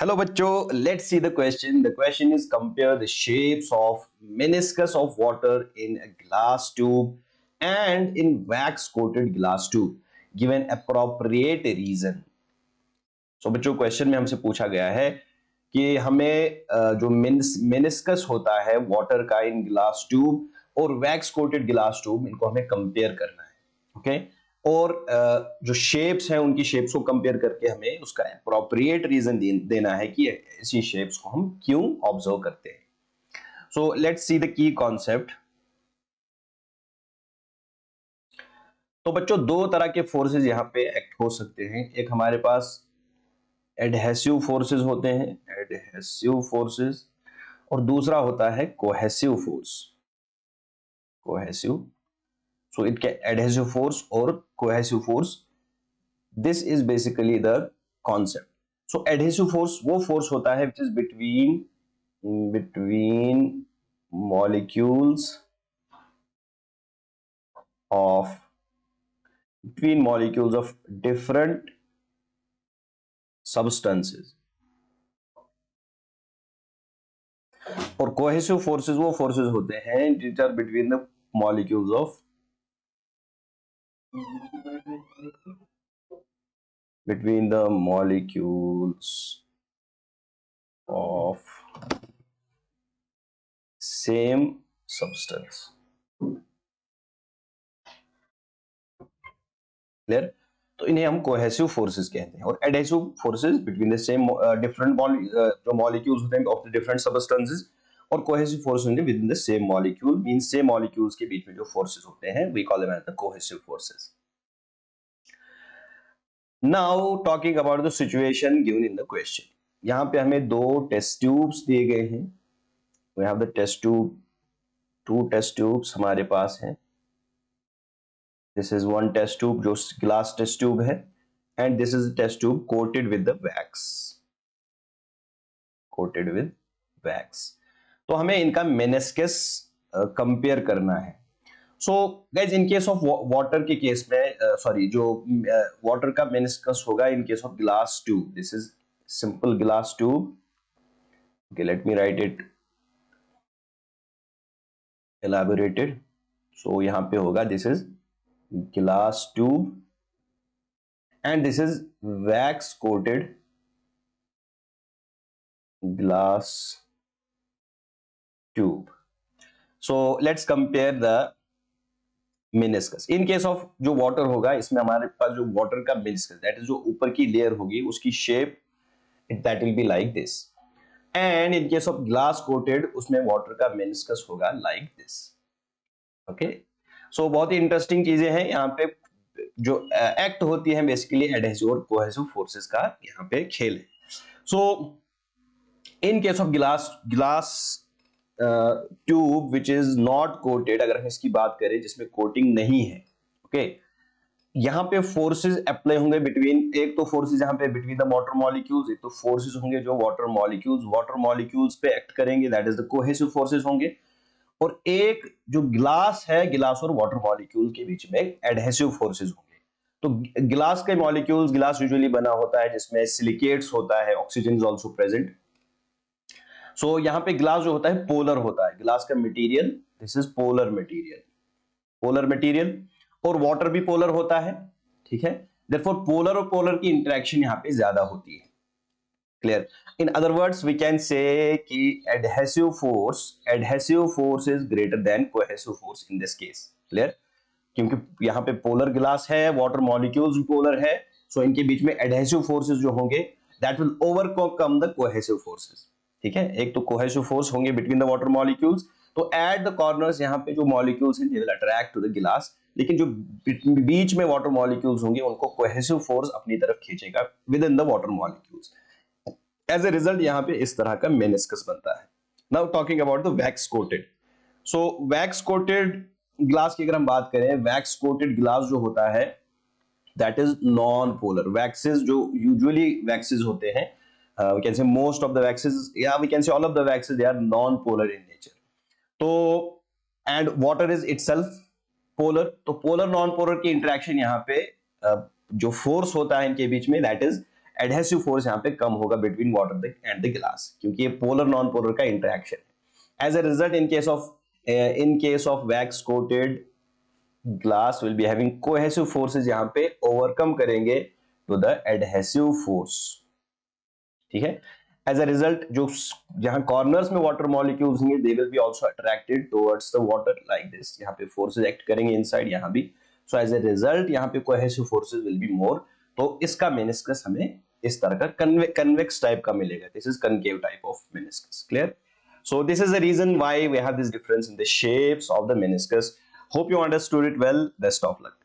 Hello बच्चों, let's see the question. The question is compare the shapes of meniscus of water in a glass tube and in wax coated glass tube. Given appropriate reason. So बच्चों question में हमसे पूछा गया है कि हमें जो मेनिस्कस होता है वाटर का इन ग्लास ट्यूब और वैक्स कोटेड ग्लास ट्यूब इनको हमें कंपेयर करना है. ओके और जो शेप्स हैं उनकी शेप्स को कंपेयर करके हमें उसका अप्रोप्रिएट रीजन देना है कि ऐसी शेप्स को हम क्यों ऑब्जर्व करते हैं. So let's see the key concept. तो बच्चों दो तरह के फोर्सेस यहां पे एक्ट हो सकते हैं. एक हमारे पास एडहेसिव फोर्सेस होते हैं, एडहेसिव फोर्सेस, और दूसरा होता है cohesive force. Cohesive, so it can adhesive force or cohesive force. This is basically the concept. So adhesive force वो force होता है which is between molecules of different substances. और cohesive forces वो forces होते हैं which are between the molecules of of same substance. Clear? तो इन्हें हम कोहेसिव फोर्सेस कहते हैं. और adhesive forces between the same different जो मॉलिक्यूल्स होते हैं ऑफ द डिफरेंट सब्सटेंसेस, और कोहेसिव फोर्सेस होंगे within the same molecule, means same molecules के बीच में जो फोर्सेस होते हैं we call them as the cohesive forces. Now talking about the situation given in the question. यहां पे हमें दो टेस्ट ट्यूब्स दिए गए हैं. We have the test tube, two test tubes हमारे पास हैं. This is one test tube जो glass test tube है, and this is a test tube coated with the wax. Coated with wax. तो हमें इनका meniscus कंपेयर करना है. So guys, in case of water के केस में सॉरी जो water का meniscus होगा in case of glass tube. This is simple glass tube. Okay, let me write it elaborated. So यहाँ पे होगा this is glass tube and this is wax coated glass tube. So let's compare the meniscus. In case of जो water होगा इसमें हमारे पास जो water का meniscus that is जो ऊपर की लेयर होगी उसकी shape that will be like this, and in case of glass coated उसमें water का meniscus होगा like this. Okay, so बहुत ही इंटरेस्टिंग चीजें हैं यहाँ पे जो एक्ट होती है बेसिकली एडहेसिव और कोहेसिव फोर्सेस का यहाँ पे खेल है. So in case of glass tube which is not coated, अगर हम इसकी बात करें जिसमें कोटिंग नहीं है, ओके, यहाँ पे फोर्सेस अप्लाई होंगे बिटवीन, एक तो फोर्सेस यहाँ पे बिटवीन द वाटर मॉलिक्यूल्स, एक तो फोर्सेस होंगे जो वाटर मॉलिक्यूल्स पे एक्ट करेंगे, that is the cohesive forces होंगे, और एक जो ग्लास है, ग्लास और वाटर मॉलिक्यूल के बीच में एडहेसिव फोर्सेस होंगे. तो ग्लास के मॉलिक्यूल्स, ग्लास यूजुअली बना होता है जिसमें सिलिकेट्स होता है, ऑक्सीजन इज आल्सो प्रेजेंट. सो यहाँ पे ग्लास जो होता है पोलर होता है, ग्लास का material this is polar material, और वाटर भी पोलर होता है. ठीक है, देयरफॉर पोलर और पोलर की इंटरेक्शन यहाँ पे ज्यादा होती है. Clear? In other words, we can say कि adhesive force is greater than cohesive force in this case. Clear? क्योंकि यहाँ पे polar glass है, water molecules भी polar है, so इनके बीच में adhesive forces जो होंगे that will overcome the cohesive forces. ठीक है, एक तो cohesive force होंगे between the water molecules, तो at the corners यहाँ पे जो molecules हैं they will attract to the glass, लेकिन जो बीच में water molecules होंगे उनको cohesive force अपनी तरफ खींचेगा within the water molecules. As a result यहाँ पे इस तरह का मेनिस्कस बनता है. Now talking about the wax coated. So wax coated glass की अगर हम बात करें, वैक्स कोटेड ग्लास जो होता है that is non polar. Waxes जो यूजुअली वैक्सेस होते हैं, we can say most of the waxes या we can say all of the waxes they are non polar in nature. तो and water is itself polar. तो polar non polar की interaction यहाँ पे जो force होता है इनके बीच में दैट इज एडहेसिव फोर्स यहाँ पे कम होगा between water and the glass, क्योंकि ये पोलर नॉन पोलर का इंटरेक्शन है। As a result in case of wax coated glass will be having cohesive forces, यहाँ पे ओवरकम करेंगे टू द एडहेसिव फोर्स, ठीक है। एज अ रिजल्ट जो जहां कॉर्नर्स में वाटर मॉलिक्यूल्स होंगे they will be also attracted towards the water like this, यहाँ पे फोर्सेस एक्ट करेंगे इनसाइड यहाँ भी। सो एज अ रिजल्ट यहाँ पे cohesive forces will be more. तो इसका मेनिस्कस हमें इस तरह का कन्वेक्स टाइप का मिलेगा, this is concave type of meniscus, clear. So this is the reason why we have this difference in the shapes of the meniscus. Hope you understood it well. Best of luck.